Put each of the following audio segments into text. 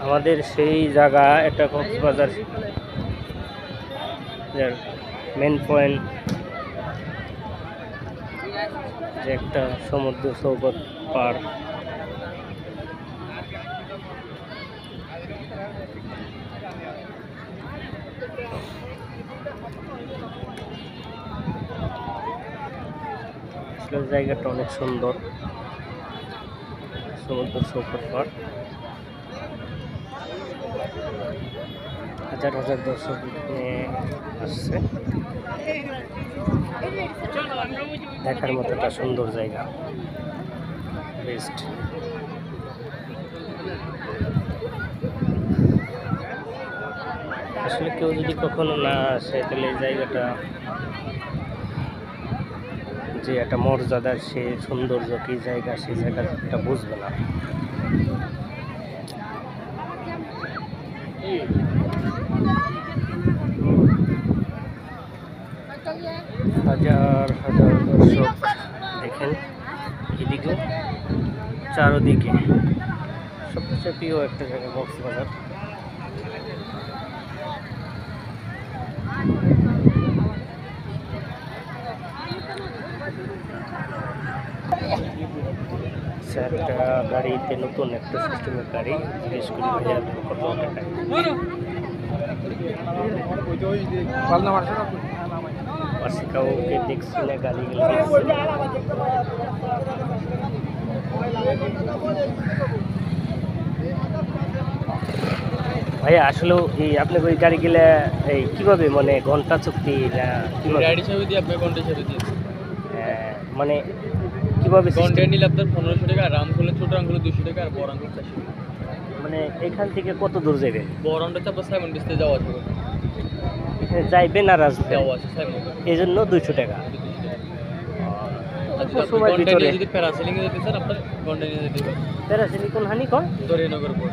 আমাদের সেই জায়গা এটা কক্সবাজার মেন পয়েন্ট, যে একটা সমুদ্র সৈকত পার। জায়গাটা অনেক সুন্দর, সমুদ্র সৈকত পার। হাজার হাজার দর্শক আসছে, দেখার মতো একটা সুন্দর জায়গা, বেস্ট। আসলে কেউ যদি কখনো না আসে তাহলে এই জায়গাটা যে একটা মর্যাদার, সে সৌন্দর্য কি জায়গা, সেই জায়গাটা বুঝবে না। হাজার হাজার দর্শক দেখেন, এদিকে চারদিকে সবচেয়ে প্রিয় একটা জায়গা কক্সবাজার। একটা গাড়িতে নতুন একটা সিস্টেমের গাড়ি, জিজ্ঞেস করি ভাইয়া কত টাকায়। কাউকে দেখছি না, গাড়িগুলো ভাইয়া আসলে এই আপনাকে ওই গাড়ি গেলে এই কিভাবে, মানে ঘন্টা চুক্তি না গাড়ি ছবি দিয়ে আপনার ঘন্টা ছবি দিয়ে মানে কিভাবে ঘন্টা নিলে আপনার 1500 টাকা, আর রাম করলে ছোট রাম করলে 200 টাকা, আর বড় রাম করলে 400 টাকা। মানে এখান থেকে কত দূর যাবে? বড় রামটা আপনার সাইমন বিচতে যাওয়া আছে, এখানে যাইবেন আর আসবেন, যাওয়া আছে সাইমন, এই জন্য 200 টাকা। যদি প্যারাসেলিং এ যেতে চান আপনার ঘন্টা নিয়ে যেতে পারেন। প্যারাসেলিং কোন হানি কর দরিয়ানগর পর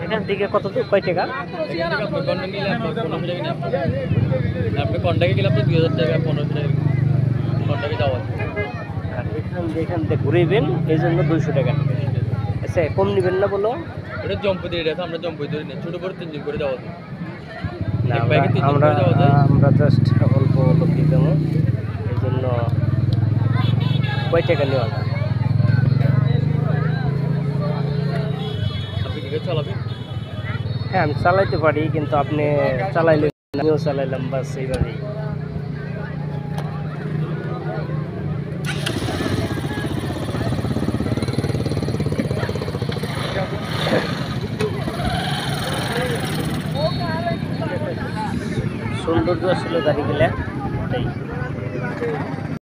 এখান থেকে কত দূর, কয় টাকা? এখান থেকে আপনার ঘন্টা নিলে আপনার 1500 টাকা নিয়ে আপনি কন্টাকে গেলে আপনার 2000 টাকা, 1500 টাকা কন্টাকে যাওয়া আছে। আর এখান থেকে ঘুরেবেন, এই জন্য 200 টাকা। আচ্ছা, কম নেবেন না বলো? ওটা জম্পু দিয়ে রেখে আমরা জম্পু ধরে নিই, ছোট করে 3 দিন করে যাওয়া যায়। না, আমরা জাস্ট অল্প লোকই দেবো, এই জন্য কয় টাকা নেওয়া যায়? আপনি কি চালাবেন? হ্যাঁ, আমি চালাইতে পারি, কিন্তু আপনি চালাইলে আমিও চালাইলাম, বাস এইভাবেই। সৌন্দর্য আসলে গাড়ি গেলে